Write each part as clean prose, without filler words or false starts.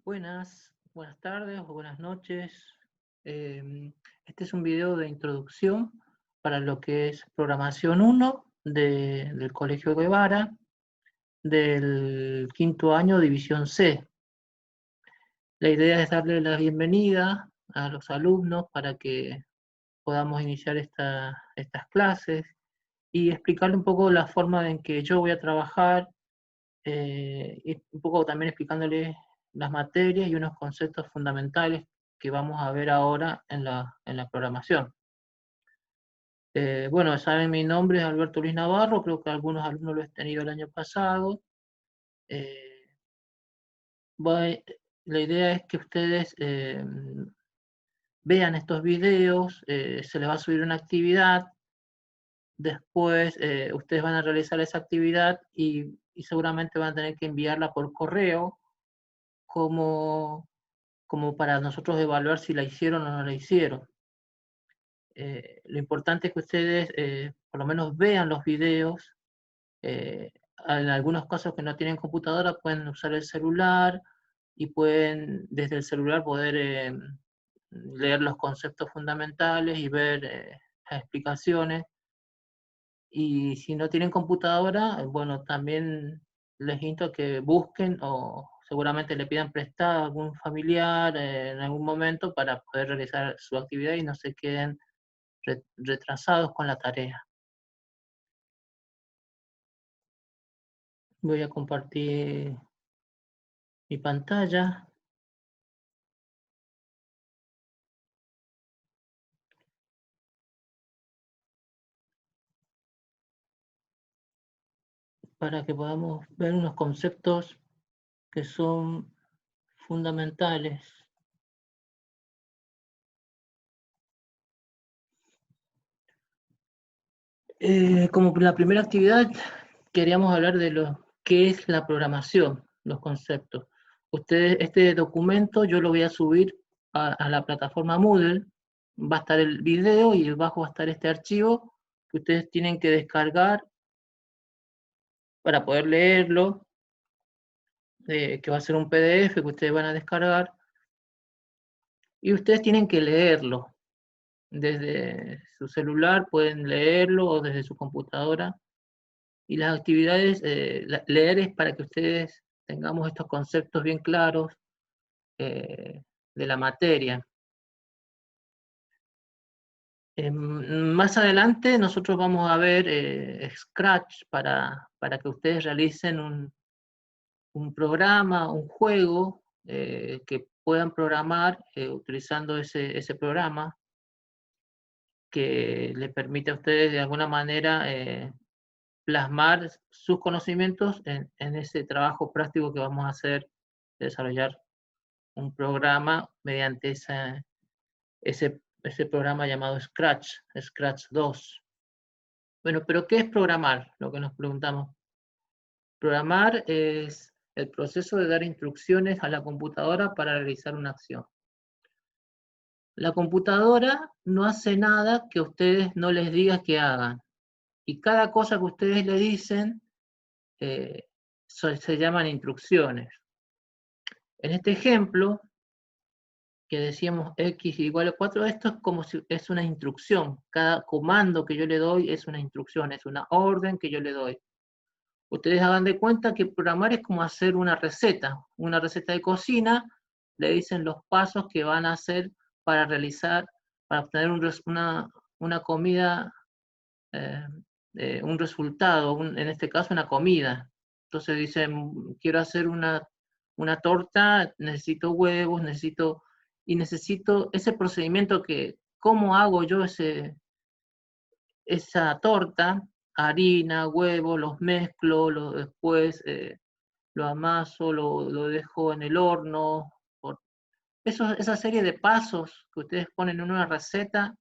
Buenas tardes o buenas noches. Este es un video de introducción para lo que es programación 1 del Colegio Guevara, del quinto año, división C. La idea es darle la bienvenida a los alumnos para que podamos iniciar estas clases y explicarle un poco la forma en que yo voy a trabajar, y un poco también explicándole las materias y unos conceptos fundamentales que vamos a ver ahora en la programación. Bueno, saben, mi nombre es Alberto Luis Navarro, creo que algunos alumnos lo he tenido el año pasado. Eh, la idea es que ustedes vean estos videos, se les va a subir una actividad, después ustedes van a realizar esa actividad y seguramente van a tener que enviarla por correo como para nosotros evaluar si la hicieron o no la hicieron. Lo importante es que ustedes por lo menos vean los videos. En algunos casos que no tienen computadora pueden usar el celular y pueden desde el celular poder leer los conceptos fundamentales y ver las explicaciones. Y si no tienen computadora, bueno, también les insto a que busquen o seguramente le pidan prestado a algún familiar en algún momento para poder realizar su actividad y no se queden retrasados con la tarea. Voy a compartir mi pantalla. Para que podamos ver unos conceptos que son fundamentales. Como la primera actividad, queríamos hablar de lo que es la programación, los conceptos. Ustedes, este documento yo lo voy a subir a la plataforma Moodle. Va a estar el video y abajo va a estar este archivo que ustedes tienen que descargar para poder leerlo, que va a ser un PDF que ustedes van a descargar. Y ustedes tienen que leerlo. Desde su celular pueden leerlo o desde su computadora. Y las actividades, leer es para que ustedes tengamos estos conceptos bien claros eh, de la materia. Más adelante nosotros vamos a ver Scratch para que ustedes realicen un programa, un juego que puedan programar utilizando ese programa que le permite a ustedes de alguna manera plasmar sus conocimientos en ese trabajo práctico que vamos a hacer, desarrollar un programa mediante ese programa llamado Scratch, Scratch 2. Bueno, pero ¿qué es programar? Lo que nos preguntamos. Programar es el proceso de dar instrucciones a la computadora para realizar una acción. La computadora no hace nada que ustedes no les digan que hagan. Y cada cosa que ustedes le dicen se llaman instrucciones. En este ejemplo, que decíamos x igual a 4, esto es como si es una instrucción. Cada comando que yo le doy es una instrucción, es una orden que yo le doy. Ustedes hagan de cuenta que programar es como hacer una receta de cocina. Le dicen los pasos que van a hacer para realizar, para obtener una comida, eh, un resultado, en este caso una comida. Entonces dicen, quiero hacer una torta, necesito huevos, necesito ese procedimiento que, ¿cómo hago yo esa torta? Harina, huevo, los mezclo, después lo amaso, lo dejo en el horno. Esa serie de pasos que ustedes ponen en una receta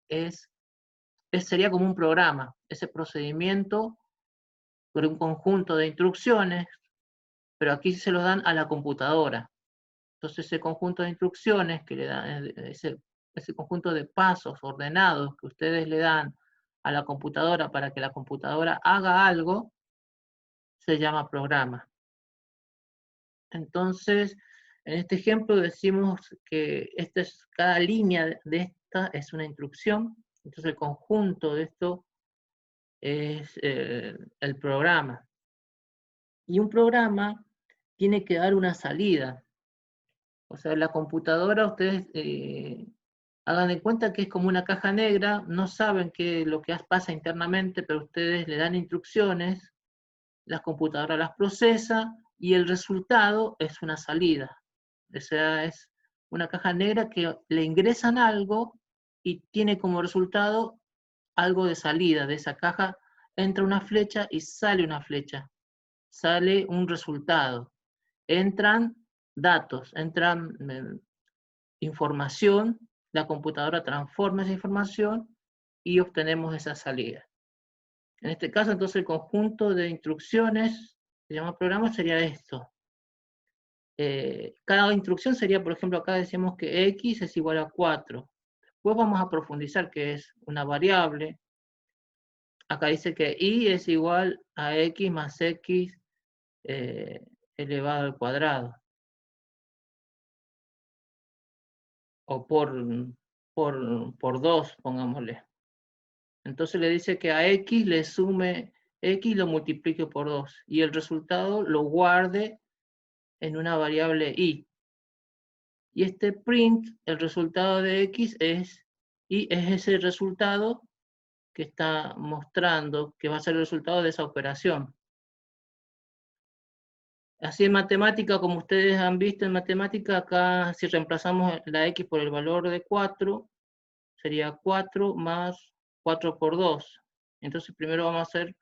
sería como un programa, ese procedimiento por un conjunto de instrucciones, pero aquí se lo dan a la computadora. Entonces ese conjunto de instrucciones que le dan, ese conjunto de pasos ordenados que ustedes le dan a la computadora para que la computadora haga algo, se llama programa. Entonces, En este ejemplo decimos que cada línea de esta es una instrucción, entonces el conjunto de esto es el programa. Y un programa tiene que dar una salida. O sea, la computadora, ustedes hagan de cuenta que es como una caja negra, no saben qué lo que pasa internamente, pero ustedes le dan instrucciones, la computadora las procesa y el resultado es una salida. O sea, es una caja negra que le ingresan algo y tiene como resultado algo de salida. De esa caja entra una flecha y sale una flecha. Sale un resultado. Entran datos, entran información, la computadora transforma esa información y obtenemos esa salida. En este caso, entonces, el conjunto de instrucciones, se llama programa, sería esto. Cada instrucción sería, por ejemplo, acá decimos que x es igual a 4. Después vamos a profundizar que es una variable. Acá dice que y es igual a x más x elevado al cuadrado. O por 2, pongámosle. Entonces le dice que a x le sume x, lo multiplique por 2. Y el resultado lo guarde en una variable y. Y este print, el resultado de x y es ese resultado que está mostrando que va a ser el resultado de esa operación. Así en matemática, como ustedes han visto en matemática, acá si reemplazamos la x por el valor de 4, sería 4 más 4 por 2. Entonces primero vamos a hacer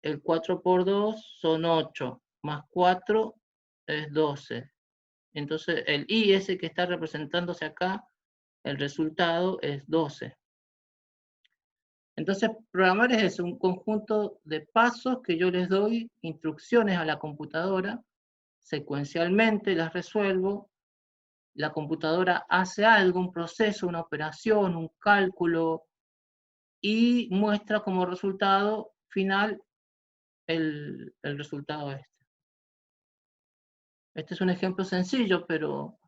el 4 por 2 son 8, más 4 es 12. Entonces el i ese que está representándose acá, el resultado es 12. Entonces programar es un conjunto de pasos que yo les doy, instrucciones a la computadora, secuencialmente las resuelvo, la computadora hace algo, un proceso, una operación, un cálculo, y muestra como resultado final el resultado este. Este es un ejemplo sencillo, pero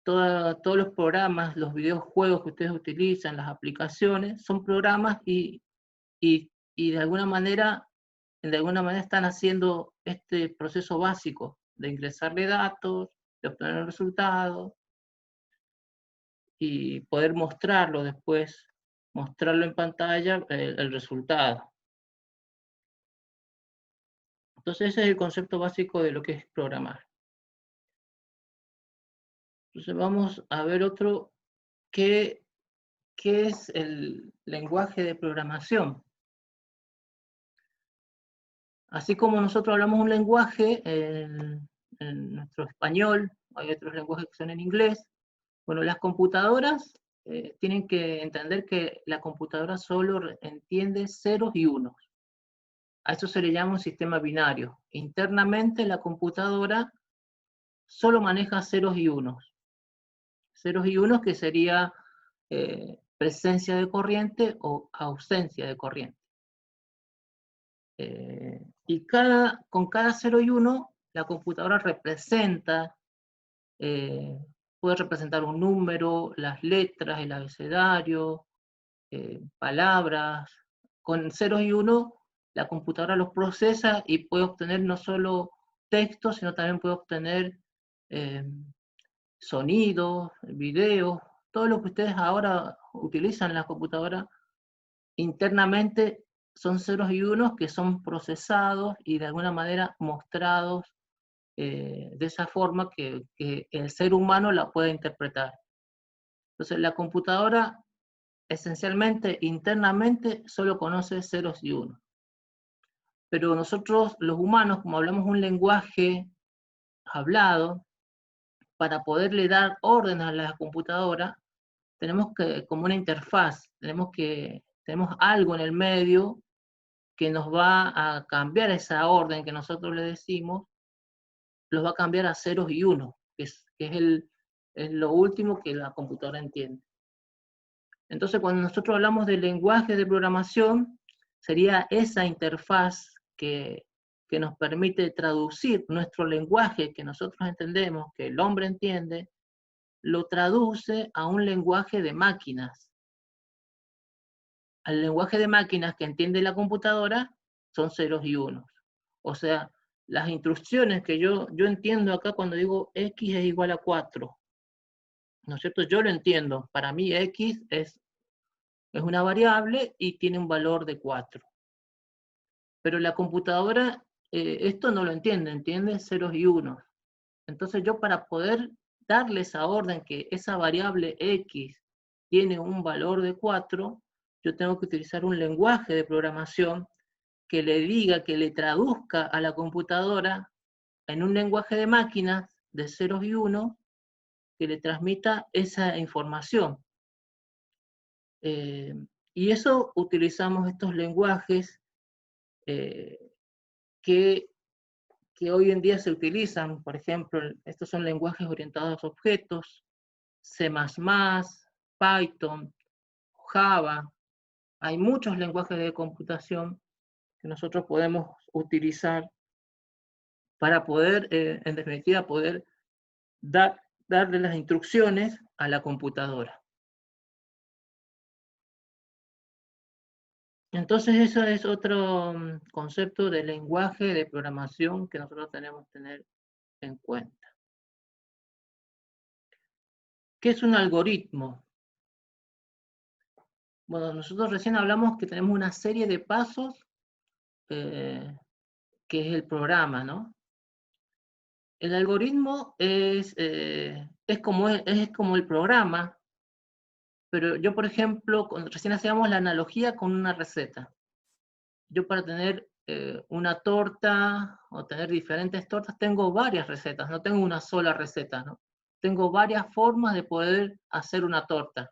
todos los programas, los videojuegos que ustedes utilizan, las aplicaciones, son programas y de alguna manera están haciendo este proceso básico de ingresarle datos, de obtener el resultado y poder mostrarlo después, mostrarlo en pantalla, el resultado. Entonces ese es el concepto básico de lo que es programar. Entonces vamos a ver otro, ¿qué es el lenguaje de programación? Así como nosotros hablamos un lenguaje en nuestro español, hay otros lenguajes que son en inglés. Bueno, las computadoras tienen que entender que la computadora solo entiende ceros y unos. A eso se le llama un sistema binario. Internamente la computadora solo maneja ceros y unos. Ceros y unos que sería presencia de corriente o ausencia de corriente. Y con cada 0 y 1, la computadora representa, puede representar un número, las letras, el abecedario, palabras. Con 0 y 1, la computadora los procesa y puede obtener no solo texto, sino también puede obtener sonidos, videos, todo lo que ustedes ahora utilizan en la computadora internamente son ceros y unos que son procesados y de alguna manera mostrados de esa forma que el ser humano la puede interpretar. Entonces la computadora esencialmente, internamente, solo conoce ceros y unos. Pero nosotros los humanos, como hablamos un lenguaje hablado, para poderle dar orden a la computadora, tenemos como una interfaz, tenemos algo en el medio que nos va a cambiar esa orden que nosotros le decimos, los va a cambiar a ceros y unos, que es lo último que la computadora entiende. Entonces, cuando nosotros hablamos de lenguaje de programación, sería esa interfaz que que nos permite traducir nuestro lenguaje que nosotros entendemos, que el hombre entiende, lo traduce a un lenguaje de máquinas. Al lenguaje de máquinas que entiende la computadora son ceros y unos. O sea, las instrucciones que yo entiendo acá cuando digo x es igual a 4, ¿no es cierto? Yo lo entiendo. Para mí x es una variable y tiene un valor de 4. Pero la computadora esto no lo entiende, entiende ceros y unos. Entonces yo, para poder darle esa orden que esa variable x tiene un valor de 4, yo tengo que utilizar un lenguaje de programación que le diga, que le traduzca a la computadora en un lenguaje de máquinas de ceros y unos, que le transmita esa información. Y eso utilizamos estos lenguajes que hoy en día se utilizan. Por ejemplo, estos son lenguajes orientados a objetos, C++, Python, Java. Hay muchos lenguajes de computación que nosotros podemos utilizar para poder, en definitiva, poder darle las instrucciones a la computadora. Entonces, eso es otro concepto de lenguaje de programación que nosotros tenemos que tener en cuenta. ¿Qué es un algoritmo? Bueno, nosotros recién hablamos que tenemos una serie de pasos que es el programa, ¿no? El algoritmo es como el programa, pero yo, por ejemplo, recién hacíamos la analogía con una receta. Yo, para tener una torta o tener diferentes tortas, tengo varias recetas, no tengo una sola receta, ¿no? Tengo varias formas de poder hacer una torta.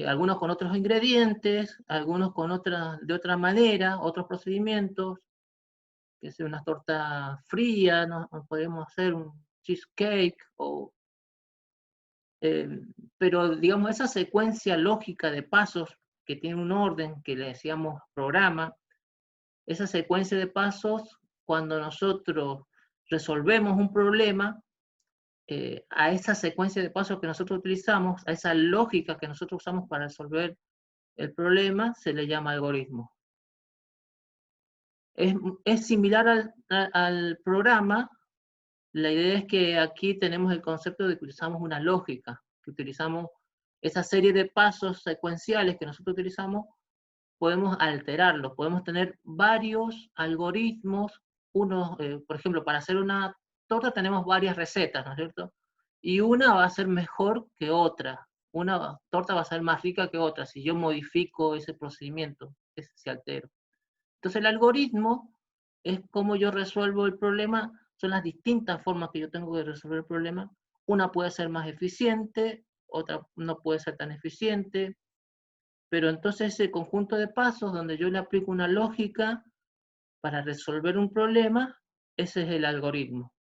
Algunos con otros ingredientes, algunos de otra manera, otros procedimientos, que sea una torta fría, ¿no? Podemos hacer un cheesecake, pero digamos, esa secuencia lógica de pasos que tiene un orden que le decíamos programa, esa secuencia de pasos, cuando nosotros resolvemos un problema, a esa secuencia de pasos que nosotros utilizamos, a esa lógica que nosotros usamos para resolver el problema, se le llama algoritmo. Es similar al programa. La idea es que aquí tenemos el concepto de que utilizamos una lógica, que utilizamos esa serie de pasos secuenciales que nosotros utilizamos, podemos alterarlos, podemos tener varios algoritmos. Por ejemplo, para hacer una torta tenemos varias recetas, ¿no es cierto? Y una va a ser mejor que otra. Una torta va a ser más rica que otra si yo modifico ese procedimiento, si altero. Entonces el algoritmo es cómo yo resuelvo el problema, son las distintas formas que yo tengo de resolver el problema. Una puede ser más eficiente, otra no puede ser tan eficiente, pero entonces ese conjunto de pasos donde yo le aplico una lógica para resolver un problema, ese es el algoritmo.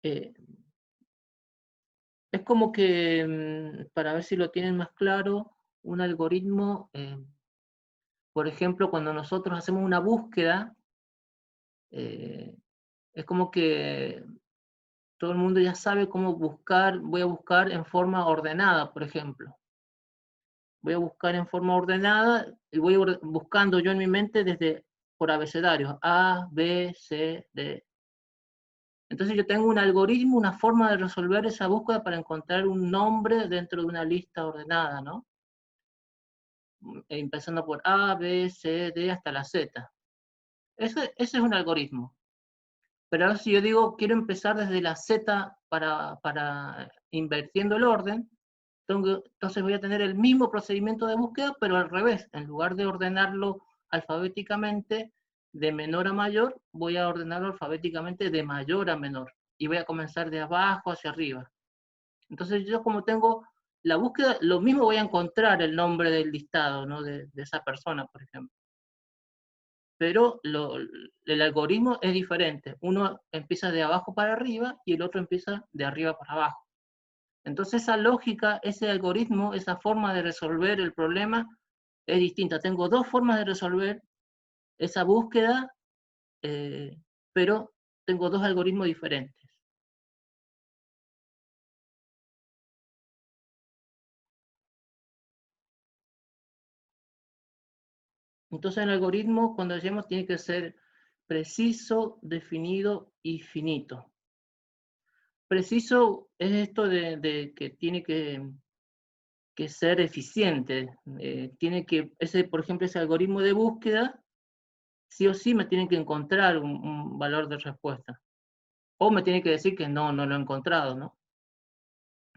Es como que, para ver si lo tienen más claro, un algoritmo, por ejemplo, cuando nosotros hacemos una búsqueda, es como que todo el mundo ya sabe cómo buscar. Voy a buscar en forma ordenada, por ejemplo. Voy a buscar en forma ordenada y voy buscando yo en mi mente por abecedarios, A, B, C, D. Entonces yo tengo un algoritmo, una forma de resolver esa búsqueda para encontrar un nombre dentro de una lista ordenada, ¿no? Empezando por A, B, C, D hasta la Z. Ese es un algoritmo. Pero ahora, si yo digo, quiero empezar desde la Z para invirtiendo el orden, entonces voy a tener el mismo procedimiento de búsqueda, pero al revés. En lugar de ordenarlo alfabéticamente de menor a mayor, voy a ordenarlo alfabéticamente de mayor a menor. Y voy a comenzar de abajo hacia arriba. Entonces yo, como tengo la búsqueda, lo mismo voy a encontrar el nombre del listado, ¿no? de esa persona, por ejemplo. Pero el algoritmo es diferente. Uno empieza de abajo para arriba y el otro empieza de arriba para abajo. Entonces esa lógica, ese algoritmo, esa forma de resolver el problema es distinta. Tengo dos formas de resolver esa búsqueda, pero tengo dos algoritmos diferentes. Entonces el algoritmo, cuando decimos, tiene que ser preciso, definido y finito. Preciso es esto de que tiene que ser eficiente. Tiene que, por ejemplo, ese algoritmo de búsqueda, sí o sí me tiene que encontrar un valor de respuesta. O me tiene que decir que no lo he encontrado, ¿no?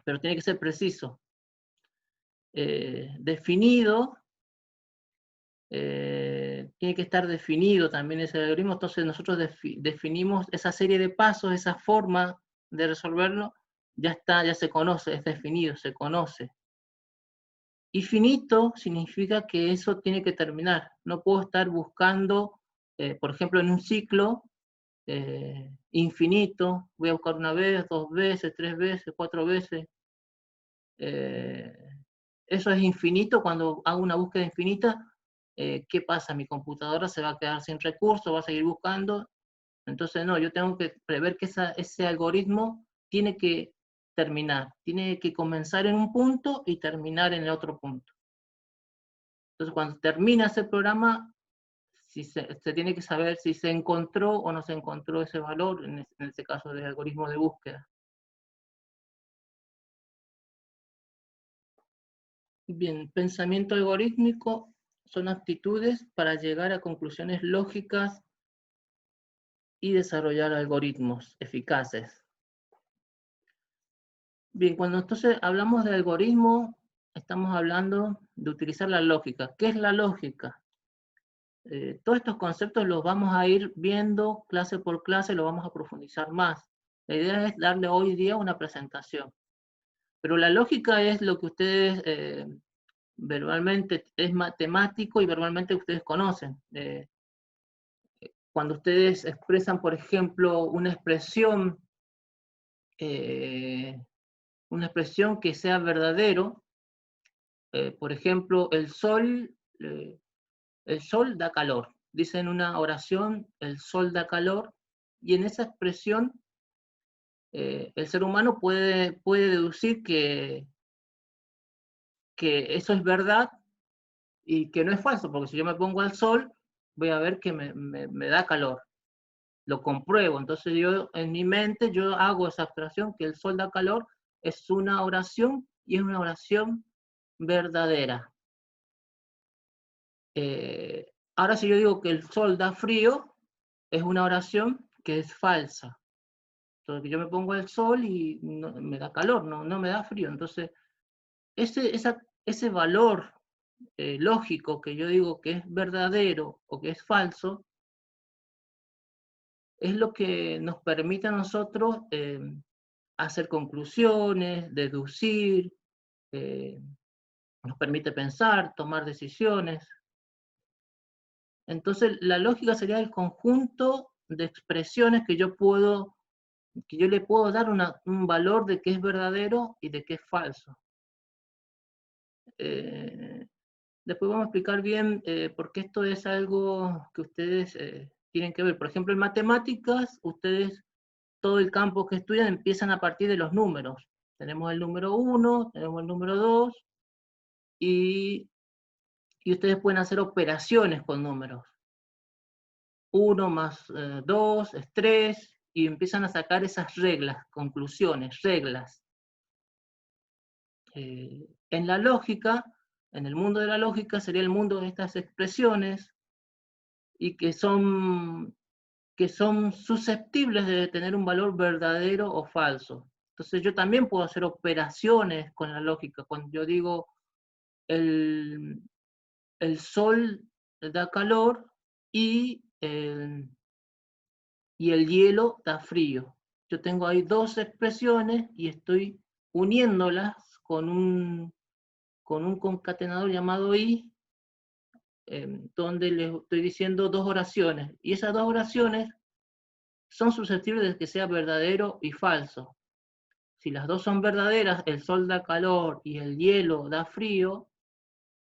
Pero tiene que ser preciso. Definido, tiene que estar definido también ese algoritmo, entonces nosotros definimos esa serie de pasos, esa forma de resolverlo, ya está, ya se conoce, es definido, se conoce. Y finito significa que eso tiene que terminar. No puedo estar buscando, por ejemplo, en un ciclo infinito, voy a buscar una vez, dos veces, tres veces, cuatro veces. Eso es infinito. Cuando hago una búsqueda infinita, ¿qué pasa? Mi computadora se va a quedar sin recursos, va a seguir buscando. Entonces, no, yo tengo que prever que ese algoritmo tiene que terminar, tiene que comenzar en un punto y terminar en el otro punto. Entonces, cuando termina ese programa, si se tiene que saber si se encontró o no se encontró ese valor, en este caso del algoritmo de búsqueda. Bien, pensamiento algorítmico son actitudes para llegar a conclusiones lógicas y desarrollar algoritmos eficaces. Bien, cuando entonces hablamos de algoritmo, estamos hablando de utilizar la lógica. ¿Qué es la lógica? Todos estos conceptos los vamos a ir viendo clase por clase, lo vamos a profundizar más. La idea es darle hoy día una presentación. Pero la lógica es lo que ustedes verbalmente, es matemático y verbalmente ustedes conocen. Cuando ustedes expresan, por ejemplo, eh, una expresión que sea verdadero, por ejemplo, el sol da calor. Dice en una oración, el sol da calor, y en esa expresión el ser humano puede deducir que eso es verdad y que no es falso, porque si yo me pongo al sol, voy a ver que me da calor. Lo compruebo. Entonces yo en mi mente yo hago esa abstracción que el sol da calor, es una oración y es una oración verdadera. Ahora si yo digo que el sol da frío, es una oración que es falsa. Entonces yo me pongo al sol y me da calor, no me da frío. Entonces ese valor lógico que yo digo que es verdadero o que es falso, es lo que nos permite a nosotros hacer conclusiones, deducir, eh, nos permite pensar, tomar decisiones. Entonces, la lógica sería el conjunto de expresiones que yo le puedo dar un valor de qué es verdadero y de qué es falso. Después vamos a explicar bien por qué esto es algo que ustedes tienen que ver. Por ejemplo, en matemáticas, ustedes todo el campo que estudian empiezan a partir de los números. Tenemos el número 1, tenemos el número 2, y ustedes pueden hacer operaciones con números. 1 más 2 es 3, y empiezan a sacar esas reglas, conclusiones, reglas. En la lógica, en el mundo de la lógica, sería el mundo de estas expresiones, y que son susceptibles de tener un valor verdadero o falso. Entonces yo también puedo hacer operaciones con la lógica. Cuando yo digo el sol da calor y el hielo da frío. Yo tengo ahí dos expresiones y estoy uniéndolas con un concatenador llamado i, donde les estoy diciendo dos oraciones. Y esas dos oraciones son susceptibles de que sea verdadero y falso. Si las dos son verdaderas, el sol da calor y el hielo da frío,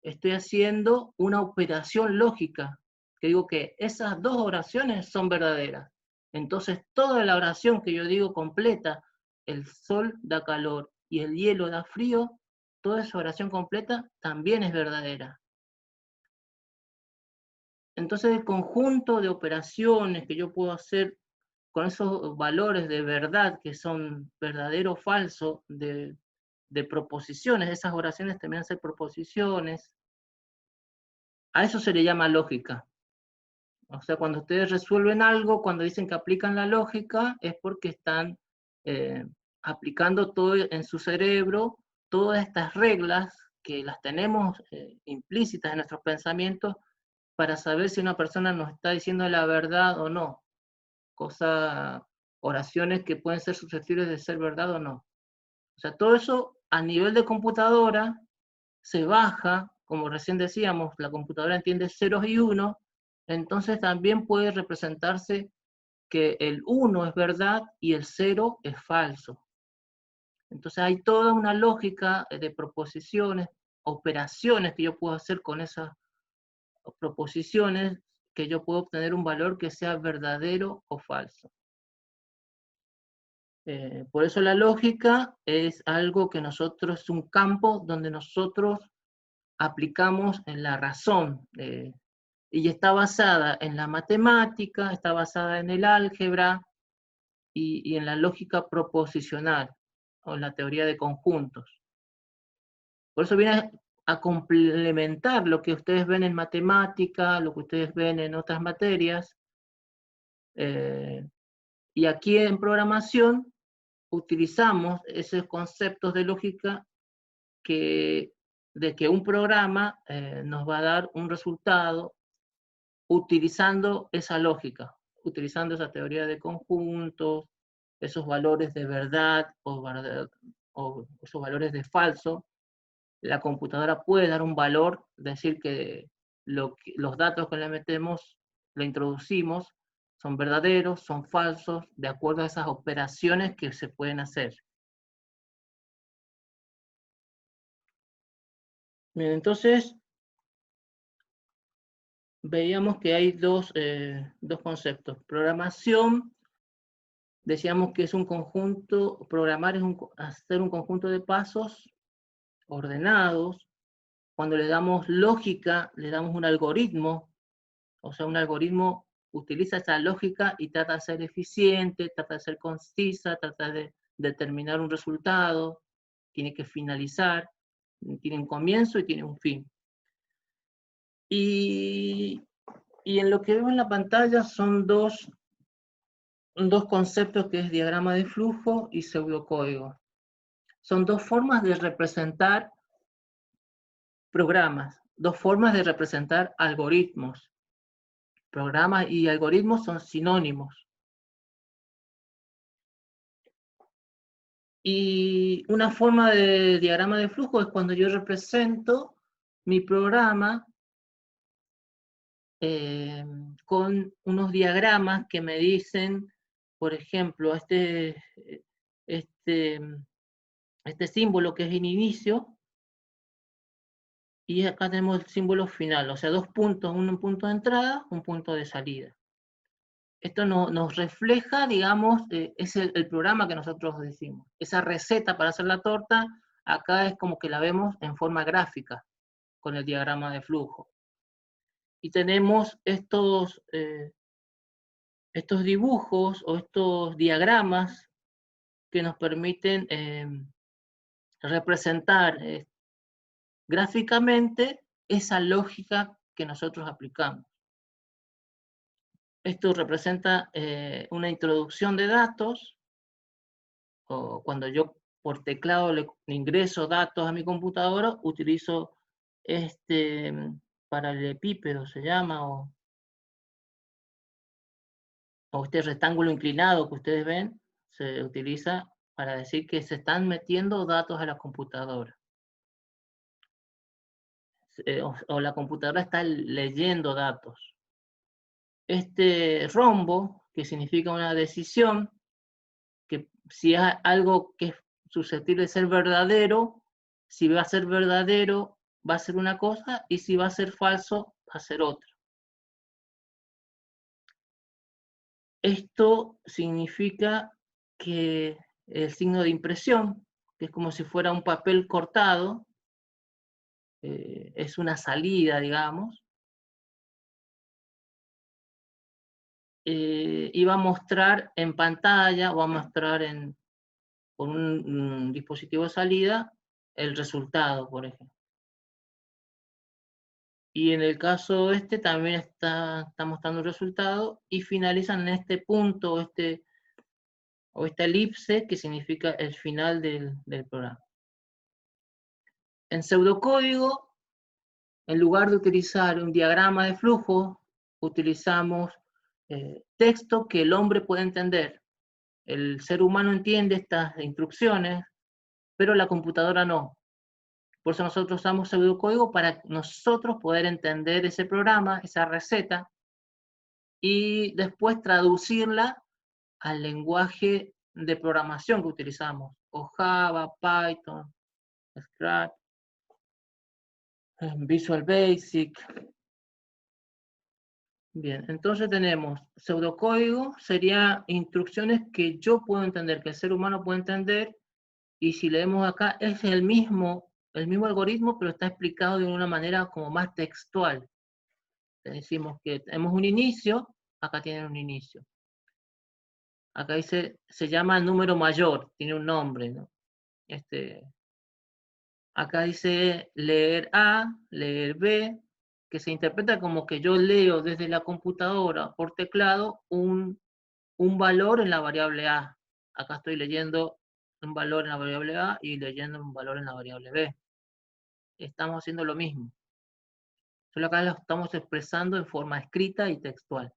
estoy haciendo una operación lógica que digo que esas dos oraciones son verdaderas. Entonces toda la oración que yo digo completa, el sol da calor y el hielo da frío, toda esa oración completa también es verdadera. Entonces el conjunto de operaciones que yo puedo hacer con esos valores de verdad que son verdadero o falso, de proposiciones, esas oraciones también ser proposiciones, a eso se le llama lógica. O sea, cuando ustedes resuelven algo, cuando dicen que aplican la lógica, es porque están eh, aplicando todo en su cerebro, todas estas reglas que las tenemos implícitas en nuestros pensamientos para saber si una persona nos está diciendo la verdad o no. Oraciones que pueden ser susceptibles de ser verdad o no. O sea, todo eso a nivel de computadora se baja, como recién decíamos, la computadora entiende ceros y unos, entonces también puede representarse que el 1 es verdad y el 0 es falso. Entonces hay toda una lógica de proposiciones, operaciones que yo puedo hacer con esas proposiciones, que yo puedo obtener un valor que sea verdadero o falso. Por eso la lógica es algo que nosotros, es un campo donde nosotros aplicamos en la razón, y está basada en la matemática, está basada en el álgebra y en la lógica proposicional, o en la teoría de conjuntos. Por eso viene a complementar lo que ustedes ven en matemática, lo que ustedes ven en otras materias, y aquí en programación utilizamos esos conceptos de lógica de que un programa nos va a dar un resultado utilizando esa lógica, utilizando esa teoría de conjuntos, esos valores de verdad o esos valores de falso. La computadora puede dar un valor, decir que los datos que le metemos, le introducimos, son verdaderos, son falsos, de acuerdo a esas operaciones que se pueden hacer. Bien, entonces, veíamos que hay dos conceptos. Programación, decíamos que es un conjunto, programar es hacer un conjunto de pasos ordenados. Cuando le damos lógica, le damos un algoritmo, o sea, un algoritmo utiliza esa lógica y trata de ser eficiente, trata de ser concisa, trata de determinar un resultado, tiene que finalizar, tiene un comienzo y tiene un fin. Y en lo que veo en la pantalla son dos conceptos que es diagrama de flujo y pseudocódigo. Son dos formas de representar programas, dos formas de representar algoritmos. Programas y algoritmos son sinónimos. Y una forma de diagrama de flujo es cuando yo represento mi programa con unos diagramas que me dicen, por ejemplo, este símbolo que es el inicio, y acá tenemos el símbolo final, o sea, dos puntos, un punto de entrada, un punto de salida. Esto nos refleja, digamos, es el programa que nosotros decimos. Esa receta para hacer la torta, acá es como que la vemos en forma gráfica, con el diagrama de flujo. Y tenemos estos dibujos o estos diagramas que nos permiten representar gráficamente esa lógica que nosotros aplicamos. Esto representa una introducción de datos, o cuando yo por teclado le ingreso datos a mi computadora, utilizo este paralelepípedo, se llama, o este rectángulo inclinado que ustedes ven, se utiliza para decir que se están metiendo datos a la computadora. O la computadora está leyendo datos. Este rombo, que significa una decisión, que si es algo que es susceptible de ser verdadero, si va a ser verdadero, va a ser una cosa, y si va a ser falso, va a ser otra. Esto significa que el signo de impresión, que es como si fuera un papel cortado, es una salida, digamos, y va a mostrar en pantalla, va a mostrar con un dispositivo de salida el resultado, por ejemplo. Y en el caso este también está mostrando el resultado y finalizan en este punto o esta elipse que significa el final del programa. En pseudocódigo, en lugar de utilizar un diagrama de flujo, utilizamos texto que el hombre puede entender. El ser humano entiende estas instrucciones, pero la computadora no. Por eso nosotros usamos pseudocódigo para nosotros poder entender ese programa, esa receta, y después traducirla al lenguaje de programación que utilizamos, o Java, Python, Scratch, Visual Basic. Bien, entonces tenemos pseudocódigo, sería instrucciones que yo puedo entender, que el ser humano puede entender, y si leemos acá es el mismo algoritmo, pero está explicado de una manera como más textual. Decimos que tenemos un inicio, acá tienen un inicio. Acá dice, se llama número mayor, tiene un nombre, ¿no? Acá dice leer A, leer B, que se interpreta como que yo leo desde la computadora por teclado un valor en la variable A. Acá estoy leyendo un valor en la variable A y leyendo un valor en la variable B. Estamos haciendo lo mismo. Solo acá lo estamos expresando en forma escrita y textual.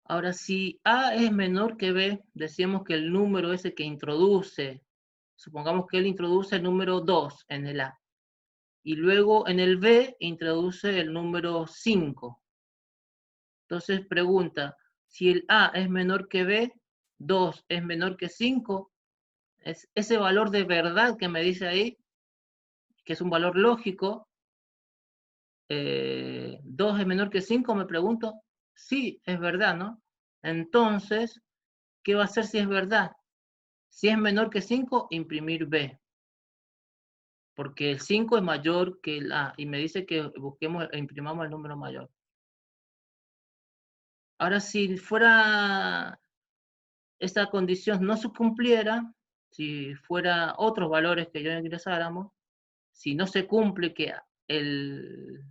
Ahora, si A es menor que B, decíamos que el número ese que introduce, supongamos que él introduce el número 2 en el A, y luego en el B introduce el número 5. Entonces pregunta, si el A es menor que B, 2 es menor que 5, es ese valor de verdad que me dice ahí, que es un valor lógico, 2 es menor que 5, me pregunto, sí, es verdad, ¿no? Entonces, ¿qué va a hacer si es verdad? Si es menor que 5, imprimir B, porque el 5 es mayor que el A, y me dice que busquemos e imprimamos el número mayor. Ahora, si fuera esta condición no se cumpliera, si fuera otros valores que yo ingresáramos, si no se cumple que el,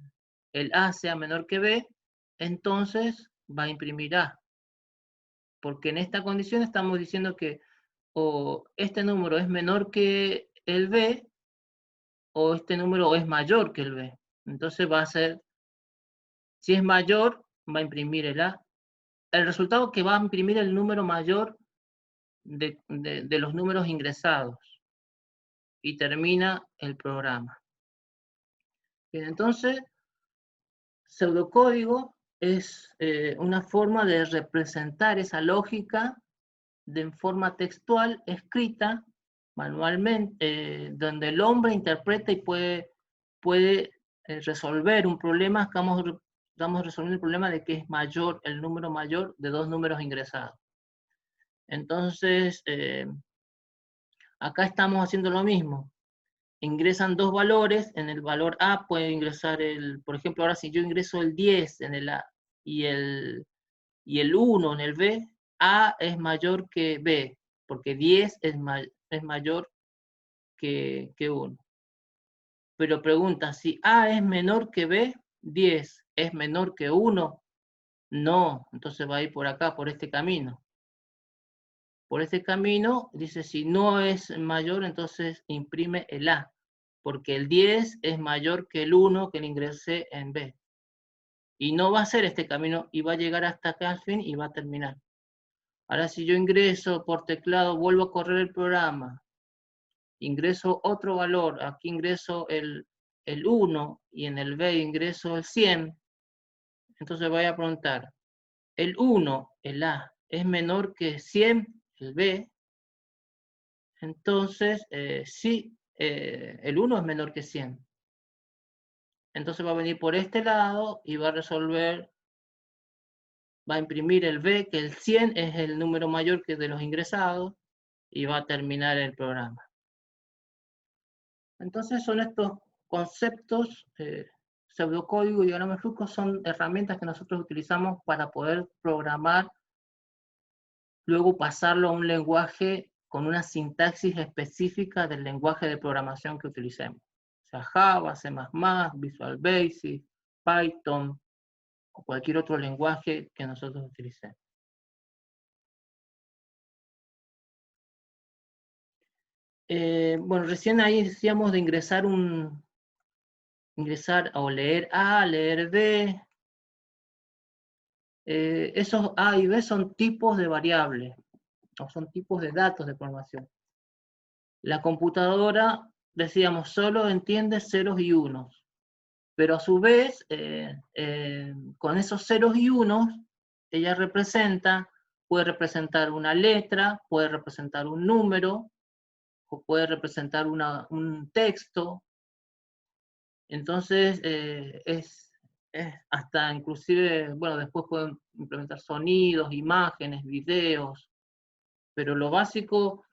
el A sea menor que B, entonces va a imprimir A. Porque en esta condición estamos diciendo que o este número es menor que el B, o este número es mayor que el B. Entonces va a ser, si es mayor, va a imprimir el A. El resultado que va a imprimir el número mayor de los números ingresados. Y termina el programa. Bien, entonces, pseudocódigo es una forma de representar esa lógica de forma textual, escrita, manualmente, donde el hombre interpreta y puede resolver un problema. Estamos resolviendo el problema de que es mayor, el número mayor de dos números ingresados. Entonces, acá estamos haciendo lo mismo. Ingresan dos valores, en el valor A puede ingresar por ejemplo, ahora si yo ingreso el 10 en el A y el 1 en el B, A es mayor que B, porque 10 es mayor que 1. Pero pregunta, si A es menor que B, 10 es menor que 1, no, entonces va a ir por acá, por este camino. Por este camino, dice, si no es mayor, entonces imprime el A, porque el 10 es mayor que el 1 que le ingresé en B. Y no va a ser este camino y va a llegar hasta acá al fin y va a terminar. Ahora si yo ingreso por teclado, vuelvo a correr el programa, ingreso otro valor, aquí ingreso el 1 y en el B ingreso el 100, entonces voy a preguntar, el 1, el A, es menor que 100, el B, entonces sí, el 1 es menor que 100. Entonces va a venir por este lado y va a resolver, va a imprimir el B, que el 100 es el número mayor que de los ingresados, y va a terminar el programa. Entonces son estos conceptos, pseudocódigo y diagrama de flujo, son herramientas que nosotros utilizamos para poder programar, luego pasarlo a un lenguaje con una sintaxis específica del lenguaje de programación que utilicemos. O sea, Java, C++, Visual Basic, Python, o cualquier otro lenguaje que nosotros utilicemos. Bueno, recién ahí decíamos de ingresar o leer A, leer B. Esos A y B son tipos de variables, o son tipos de datos de programación. La computadora, decíamos, solo entiende ceros y unos, pero a su vez, con esos ceros y unos, ella puede representar una letra, puede representar un número, o puede representar un texto. Entonces, es hasta inclusive, bueno, después pueden implementar sonidos, imágenes, videos, pero lo básico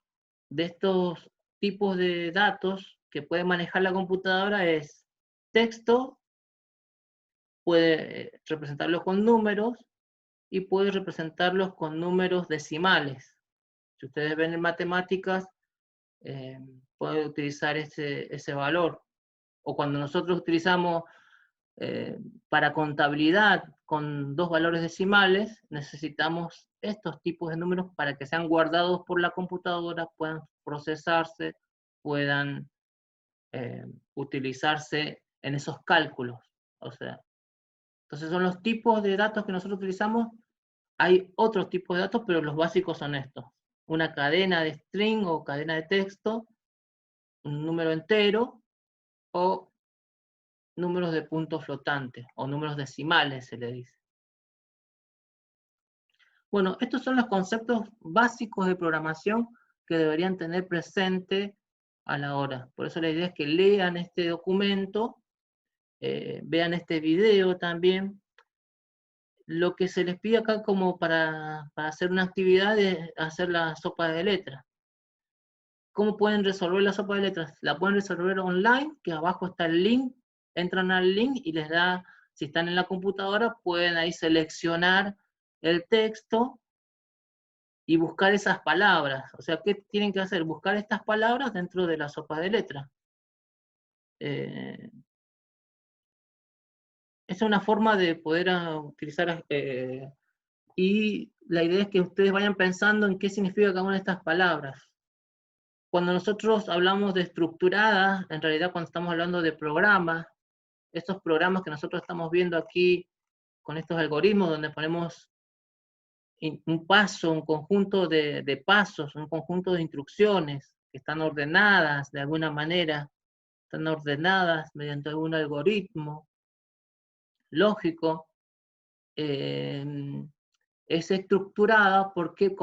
de estos tipos de datos que puede manejar la computadora es texto, puede representarlos con números y puede representarlos con números decimales. Si ustedes ven en matemáticas, puede utilizar ese valor. O cuando nosotros utilizamos para contabilidad con 2 valores decimales, necesitamos estos tipos de números para que sean guardados por la computadora, puedan procesarse, puedan utilizarse en esos cálculos. O sea, entonces son los tipos de datos que nosotros utilizamos. Hay otros tipos de datos, pero los básicos son estos. Una cadena de string o cadena de texto, un número entero, o números de puntos flotantes, o números decimales se le dice. Bueno, estos son los conceptos básicos de programación que deberían tener presente a la hora. Por eso la idea es que lean este documento, vean este video también. Lo que se les pide acá como para hacer una actividad es hacer la sopa de letras. ¿Cómo pueden resolver la sopa de letras? La pueden resolver online, que abajo está el link, entran al link y les da, si están en la computadora, pueden ahí seleccionar el texto y buscar esas palabras. O sea, ¿qué tienen que hacer? Buscar estas palabras dentro de la sopa de letras. Es una forma de poder utilizar, y la idea es que ustedes vayan pensando en qué significa cada una de estas palabras. Cuando nosotros hablamos de estructurada, en realidad cuando estamos hablando de programas, estos programas que nosotros estamos viendo aquí con estos algoritmos donde ponemos un paso, un conjunto de pasos, un conjunto de instrucciones que están ordenadas de alguna manera, están ordenadas mediante algún algoritmo lógico, es estructurada porque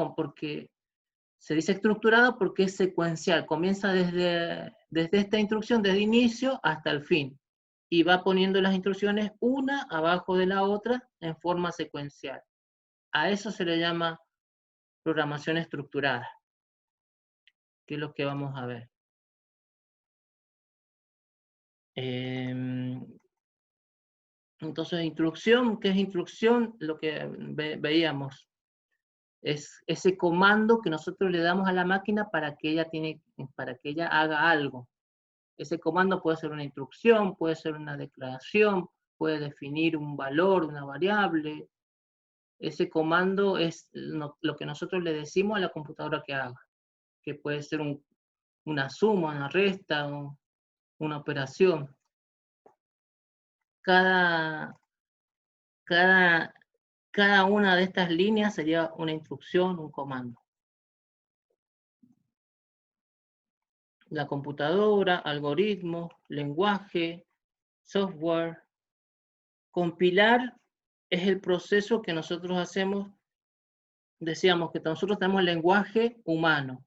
se dice estructurada porque es secuencial, comienza desde esta instrucción, desde inicio hasta el fin, y va poniendo las instrucciones una abajo de la otra en forma secuencial. A eso se le llama programación estructurada, que es lo que vamos a ver. Entonces, instrucción, ¿qué es instrucción? Lo que veíamos es ese comando que nosotros le damos a la máquina para que ella haga algo. Ese comando puede ser una instrucción, puede ser una declaración, puede definir un valor, una variable. Ese comando es lo que nosotros le decimos a la computadora que haga, que puede ser una suma, una resta, una operación. Cada una de estas líneas sería una instrucción, un comando. La computadora, algoritmo, lenguaje, software. Compilar es el proceso que nosotros hacemos. Decíamos que nosotros tenemos lenguaje humano.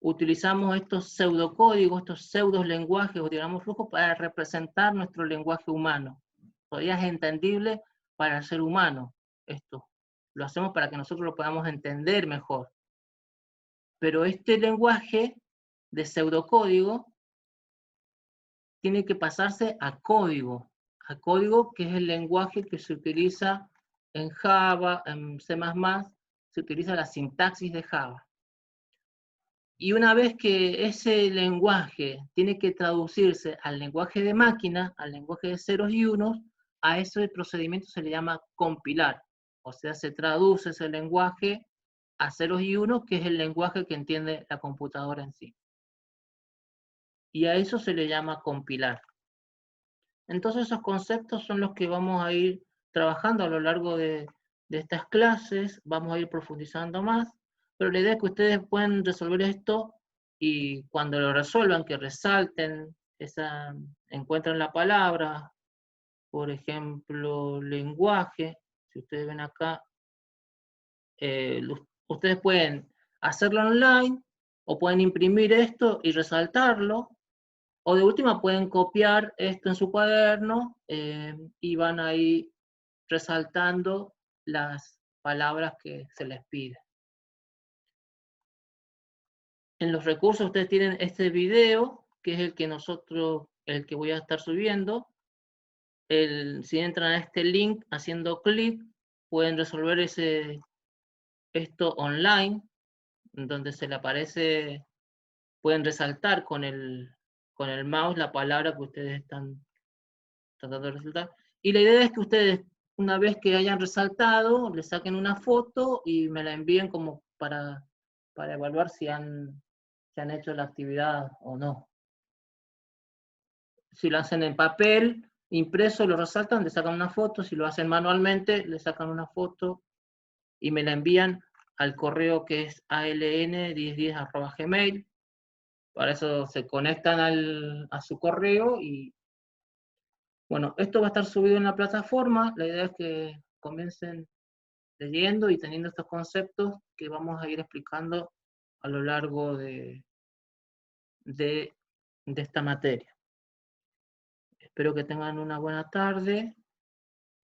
Utilizamos estos pseudocódigos, estos pseudos lenguajes o diagramas flujos para representar nuestro lenguaje humano. Todavía es entendible para el ser humano esto. lo hacemos para que nosotros lo podamos entender mejor. Pero este lenguaje de pseudocódigo tiene que pasarse a código que es el lenguaje que se utiliza en Java, en C++, se utiliza la sintaxis de Java. Y una vez que ese lenguaje tiene que traducirse al lenguaje de máquina, al lenguaje de ceros y unos, a ese procedimiento se le llama compilar. O sea, se traduce ese lenguaje a ceros y unos, que es el lenguaje que entiende la computadora en sí. Y a eso se le llama compilar. Entonces esos conceptos son los que vamos a ir trabajando a lo largo de estas clases, vamos a ir profundizando más, pero la idea es que ustedes puedan resolver esto y cuando lo resuelvan, que resalten, encuentran la palabra, por ejemplo, lenguaje, si ustedes ven acá, ustedes pueden hacerlo online o pueden imprimir esto y resaltarlo, o de última pueden copiar esto en su cuaderno y van ahí resaltando las palabras que se les pide. En los recursos ustedes tienen este video, que es el que voy a estar subiendo. Si entran a este link haciendo clic, pueden resolver esto online, donde se le aparece, pueden resaltar con el mouse la palabra que ustedes están tratando de resaltar. Y la idea es que ustedes, una vez que hayan resaltado, le saquen una foto y me la envíen como para evaluar si han hecho la actividad o no. Si lo hacen en papel, impreso, lo resaltan, le sacan una foto. Si lo hacen manualmente, le sacan una foto y me la envían al correo que es aln1010@gmail. Para eso se conectan a su correo y bueno, esto va a estar subido en la plataforma. La idea es que comiencen leyendo y teniendo estos conceptos que vamos a ir explicando a lo largo de esta materia. Espero que tengan una buena tarde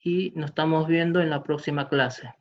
y nos estamos viendo en la próxima clase.